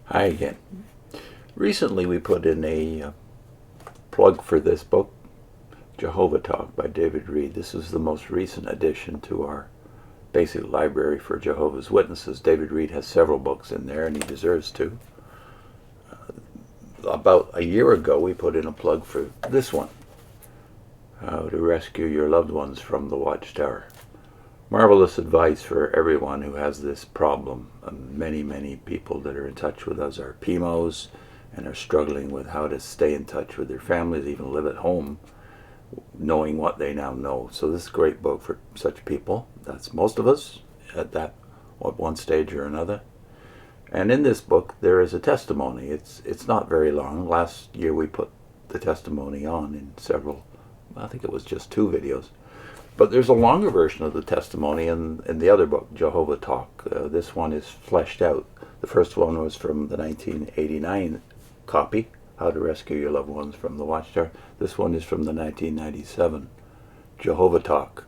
Hi again. Recently we put in a plug for this book, Jehovah-talk by David Reed. This is the most recent addition to our basic library for Jehovah's Witnesses. David Reed has several books in there, and he deserves to. About a year ago we put in a plug for this one, How to Rescue Your Loved Ones from the Watchtower. Marvelous advice for everyone who has this problem. Many people that are in touch with us are PMOs and are struggling with how to stay in touch with their families, even live at home, knowing what they now know. So this is a great book for such people. That's most of us at one stage or another. And in this book there is a testimony. It's not very long. Last year we put the testimony on in several, I think it was just 2 videos. But there's a longer version of the testimony in the other book, Jehovah-talk. This one is fleshed out. The first one was from the 1989 copy, How to Rescue Your Loved Ones from the Watchtower. This one is from the 1997 Jehovah-talk.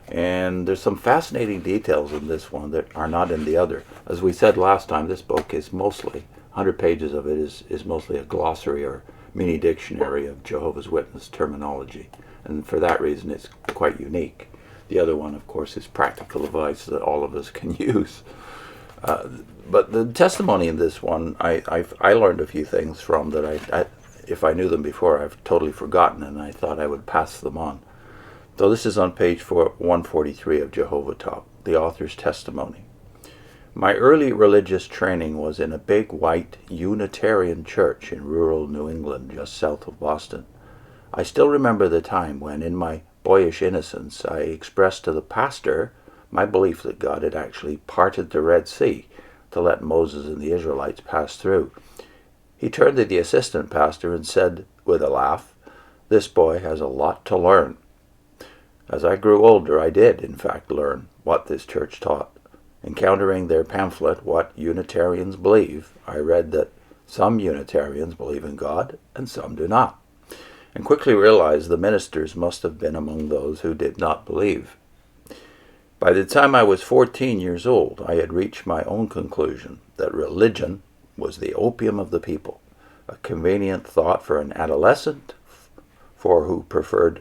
And there's some fascinating details in this one that are not in the other. As we said last time, this book is mostly, 100 pages of it is mostly a glossary or mini dictionary of Jehovah's Witness terminology. And for that reason it's quite unique. The other one, of course, is practical advice that all of us can use. But the testimony in this one, I learned a few things from that I, if I knew them before, I've totally forgotten, and I thought I would pass them on. So this is on page 143 of Jehovah-talk, the author's testimony. My early religious training was in a big white Unitarian church in rural New England, just south of Boston. I still remember the time when, in my boyish innocence, I expressed to the pastor my belief that God had actually parted the Red Sea to let Moses and the Israelites pass through. He turned to the assistant pastor and said with a laugh, "This boy has a lot to learn." As I grew older, I did, in fact, learn what this church taught. Encountering their pamphlet, What Unitarians Believe, I read that some Unitarians believe in God and some do not, and quickly realized the ministers must have been among those who did not believe. By the time I was 14 years old, I had reached my own conclusion that religion was the opium of the people, a convenient thought for an adolescent for who preferred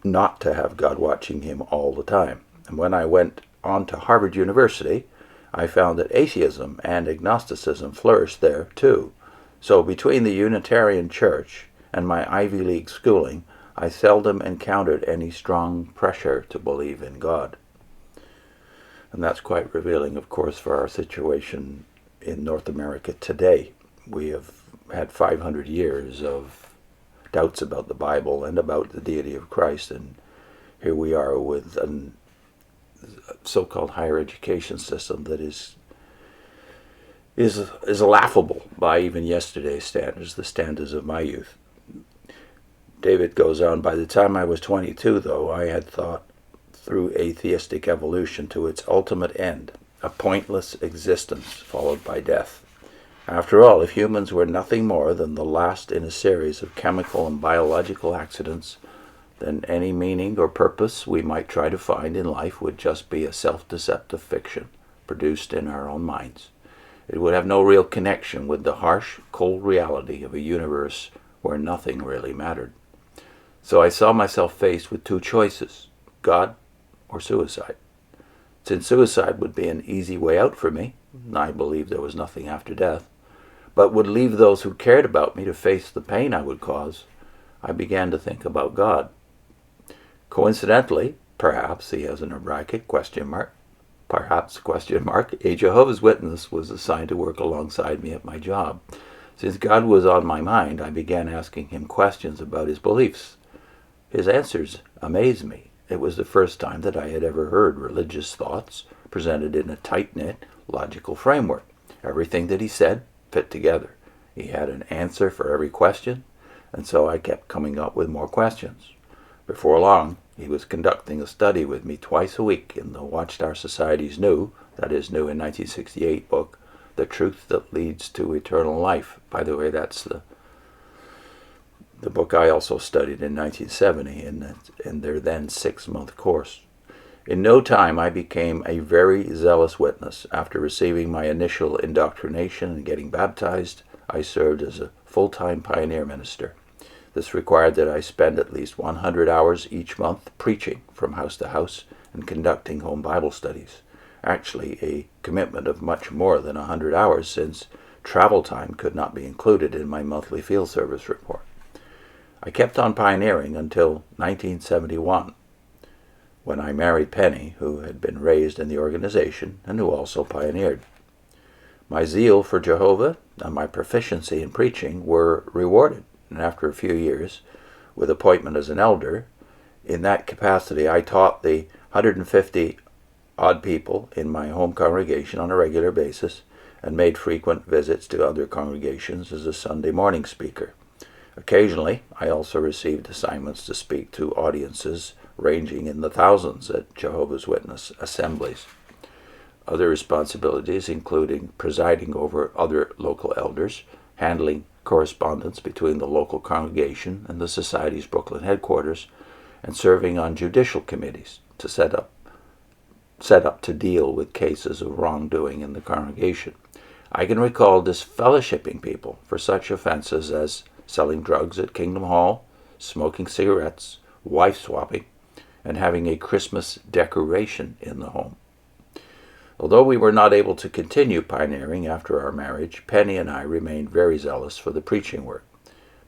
not to have God watching him all the time. And when I went on to Harvard University, I found that atheism and agnosticism flourished there too. So between the Unitarian Church and my Ivy League schooling, I seldom encountered any strong pressure to believe in God. And that's quite revealing, of course, for our situation in North America today. We have had 500 years of doubts about the Bible and about the deity of Christ, and here we are with a so-called higher education system that is laughable by even yesterday's standards, the standards of my youth. David goes on, by the time I was 22, though, I had thought through atheistic evolution to its ultimate end, a pointless existence followed by death. After all, if humans were nothing more than the last in a series of chemical and biological accidents, then any meaning or purpose we might try to find in life would just be a self-deceptive fiction produced in our own minds. It would have no real connection with the harsh, cold reality of a universe where nothing really mattered. So I saw myself faced with 2 choices, God or suicide. Since suicide would be an easy way out for me, I believed there was nothing after death, but would leave those who cared about me to face the pain I would cause, I began to think about God. Coincidentally, perhaps, he has in a bracket, question mark, perhaps, question mark, a Jehovah's Witness was assigned to work alongside me at my job. Since God was on my mind, I began asking him questions about his beliefs. His answers amazed me. It was the first time that I had ever heard religious thoughts presented in a tight-knit, logical framework. Everything that he said fit together. He had an answer for every question, and so I kept coming up with more questions. Before long, he was conducting a study with me twice a week in the Watchtower Society's new, that is new in 1968 book, The Truth That Leads to Eternal Life. By the way, that's the book I also studied in 1970 in their then 6-month course. In no time, I became a very zealous witness. After receiving my initial indoctrination and getting baptized, I served as a full-time pioneer minister. This required that I spend at least 100 hours each month preaching from house to house and conducting home Bible studies. Actually, a commitment of much more than 100 hours, since travel time could not be included in my monthly field service report. I kept on pioneering until 1971, when I married Penny, who had been raised in the organization and who also pioneered. My zeal for Jehovah and my proficiency in preaching were rewarded, and after a few years, with appointment as an elder, in that capacity I taught the 150 odd people in my home congregation on a regular basis and made frequent visits to other congregations as a Sunday morning speaker. Occasionally, I also received assignments to speak to audiences ranging in the thousands at Jehovah's Witness assemblies. Other responsibilities including presiding over other local elders, handling correspondence between the local congregation and the Society's Brooklyn headquarters, and serving on judicial committees to set up to deal with cases of wrongdoing in the congregation. I can recall disfellowshipping people for such offenses as selling drugs at Kingdom Hall, smoking cigarettes, wife-swapping, and having a Christmas decoration in the home. Although we were not able to continue pioneering after our marriage, Penny and I remained very zealous for the preaching work.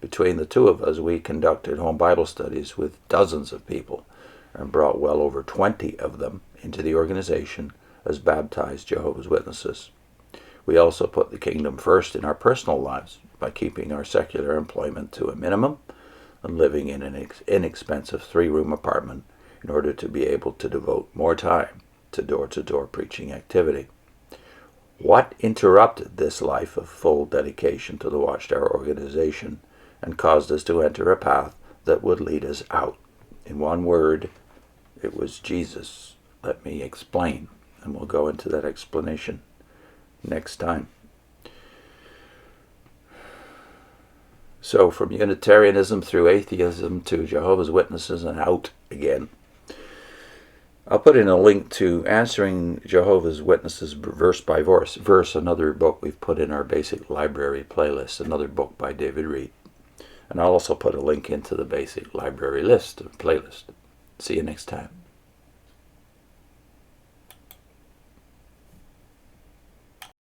Between the two of us, we conducted home Bible studies with dozens of people and brought well over 20 of them into the organization as baptized Jehovah's Witnesses. We also put the kingdom first in our personal lives by keeping our secular employment to a minimum and living in an inexpensive 3-room apartment in order to be able to devote more time to door-to-door preaching activity. What interrupted this life of full dedication to the Watchtower organization and caused us to enter a path that would lead us out? In one word, it was Jesus. Let me explain, and we'll go into that explanation next time. So from Unitarianism through atheism to Jehovah's Witnesses and out again. I'll put in a link to Answering Jehovah's Witnesses verse by verse, another book we've put in our basic library playlist, another book by David Reed. And I'll also put a link into the basic library list, playlist. See you next time.